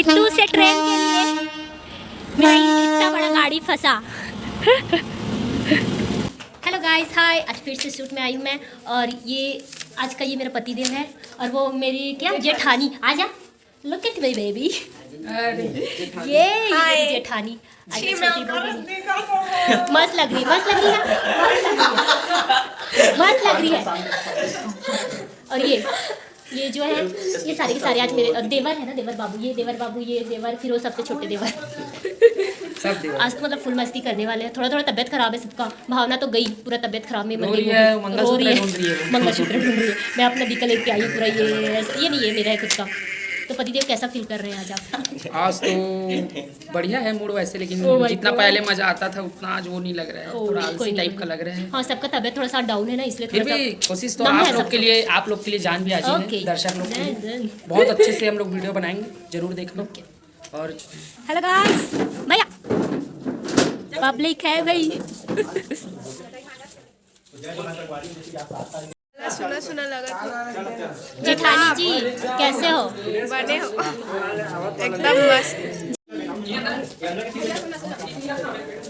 बिट्टू से ट्रेन के लिए मेरा इतना बड़ा गाड़ी फंसा। हेलो गाइस, हाय। आज फिर से शूट में आई हूँ मैं, और ये आज का ये मेरा पतिदेव है और वो मेरी क्या जेठानी। आजा, लुक एट माय बेबी। ये मेरी जेठानी मस्त लग रही है, मस्त लग रही है, मस्त लग रही है। और ये जो है, ये सारे के सारे आज मेरे देवर है ना, देवर बाबू, ये देवर बाबू, ये देवर, फिर वो सबसे छोटे देवर। सब देवर आज तो मतलब फुल मस्ती करने वाले हैं। थोड़ा थोड़ा तबियत खराब है सबका, भावना तो गई, पूरा तबियत खराब में रो रही है, मंगलसूत्र ढूंढ रही है। मैं अपना बीका लेके आई पूरा, ये नहीं है मेरा है खुद का। तो पतिदेव कैसा फील कर रहे हैं आज आप? आज तो बढ़िया है मूड वैसे, लेकिन जितना पहले मजा आता था उतना आज वो नहीं लग रहा है, थोड़ा आलसी टाइप का लग रहा है। हाँ, सबका तबियत थोड़ा सा डाउन है ना, इसलिए फिर भी कोशिश तो आप लोग के लिए जान भी आज है, दर्शक लोग के लिए बहुत अच्छे से हम लोग वीडियो बनाएंगे, जरूर देखना। और हेलो गाइस, भैया पब्लिक है भाई। सुना सुना लगा था। जेठानी जी कैसे हो? बने हो एकदम मस्त।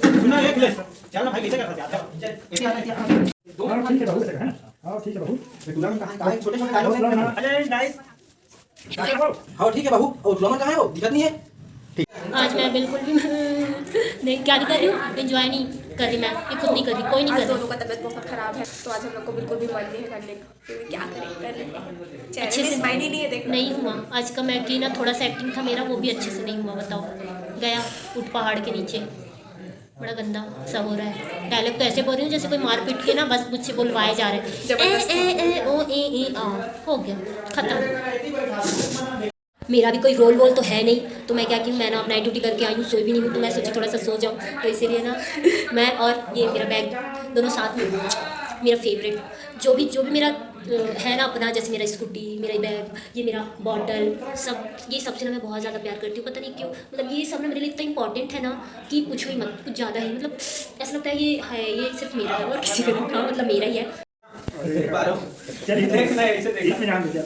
सुना एक ले चल ना भाई, कैसे कर सकते हैं? ठीक है बहू, हां ठीक है बहू, तुलम कहां है? छोटे छोटे डायलॉग हैं। अरे नाइस, हां ठीक है बहू। और तुलम कहां है? वो दिखत नहीं है। आज मैं बिल्कुल भी नहीं, क्या नहीं कर रही हूँ, एंजॉय नहीं कर रही मैं, ये खुद नहीं कर रही, कोई नहीं कर रहा। दोनों का तबीयत बहुत खराब है, तो आज हम लोग को बिल्कुल भी मन नहीं है करने का, फिर भी क्या करें, कर लेते हैं। अच्छे से स्माइल ही नहीं है, देख नहीं हुआ आज का। मैं की ना थोड़ा सा एक्टिंग था मेरा, वो भी अच्छे से नहीं हुआ। बताओ, गया उठ पहाड़ के नीचे, बड़ा गंदा सा हो रहा है। डायलॉग तो ऐसे बोल रही हूँ जैसे कोई मार पीट के ना बस मुझसे बुलवाए जा रहे हैं। हो गया, खत्म। मेरा भी कोई रोल वोल तो है नहीं, तो मैं क्या की हूँ, मैं ना नाइट ड्यूटी करके आई हूँ, सोई भी नहीं हूँ, तो मैं सोची थोड़ा सा सो जाऊँ, तो इसीलिए ना मैं और ये मेरा बैग दोनों साथ में, मेरा फेवरेट जो भी मेरा है ना अपना, जैसे मेरा स्कूटी, मेरा बैग, ये मेरा बॉटल, सब ये सबसे ना मैं बहुत ज़्यादा प्यार करती हूँ। पता नहीं क्यों, मतलब ये सब ना मेरे लिए इतना इंपॉर्टेंट है ना कि पूछो ही मत, कुछ ज़्यादा है। मतलब ऐसा लगता है ये सिर्फ मेरा है और किसी का नहीं। हाँ, मतलब मेरा ही है।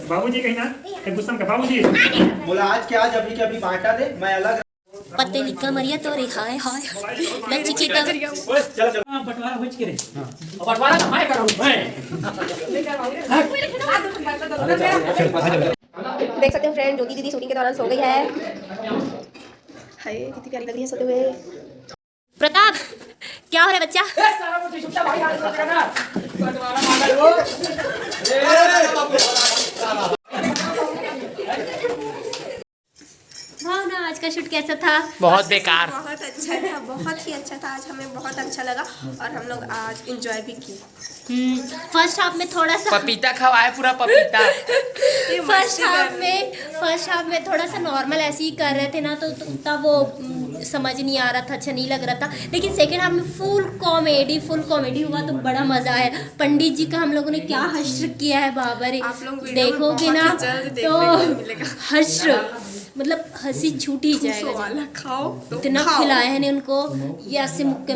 बाबूजी कहीं ना गुस्सा का बाबूजी बोला आज क्या, आज अभी के अभी बांटा दे, मैं अलग पत्ते लिखा मरिया तो रे, हाय हाय मैं चिकी का चल चल बंटवारा होच के रे। बंटवारा मैं कराऊं देख सकते हो फ्रेंड, ज्योति दीदी शूटिंग के दौरान सो गई है। हाय कितनी प्यारी लग रही है सोते हुए। प्रताप, क्या हो रहा है बच्चा? हाँ ना, आज का शूट कैसा था? बहुत बेकार। बहुत अच्छा था, बहुत ही अच्छा था। आज हमें बहुत अच्छा लगा और हम लोग आज एंजॉय भी की। फर्स्ट हाफ में थोड़ा सा पपीता खवाए, पूरा पपीता। फर्स्ट हाफ में थोड़ा सा नॉर्मल ऐसे ही कर रहे थे ना, तो उतना वो समझ नहीं आ रहा था, अच्छा नहीं लग रहा था। लेकिन सेकेंड हाफ में फुल कॉमेडी हुआ, तो बड़ा मजा आया। पंडित जी का हम लोगों ने क्या हश्र किया है बाबा रे, देखोगे ना तो हश्र, मतलब हंसी छूट ही जाएगा। खाओ इतना खिलाए हैं ने उनको, ये अस्से मुक्के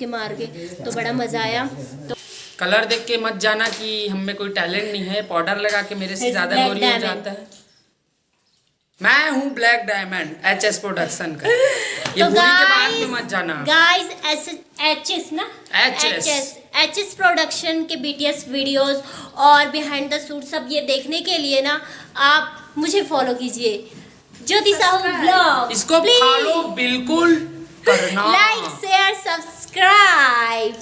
मार के, तो बड़ा मजा आया। तो कलर देख के मत जाना कि हम में कोई टैलेंट नहीं है, पाउडर लगा के मेरे से ज्यादा गोरी हो जाता है। मैं हूँ ब्लैक डायमंड, HS प्रोडक्शन का। ये तो बुरी के बाद में मत जाना गाइस, HS प्रोडक्शन के BTS वीडियोस और बिहाइंड द शूट सब ये देखने के लिए ना आप मुझे फॉलो कीजिए, ज्योति साहू ब्लॉग। इसको फॉलो बिल्कुल करना, लाइक शेयर सब्सक्राइब।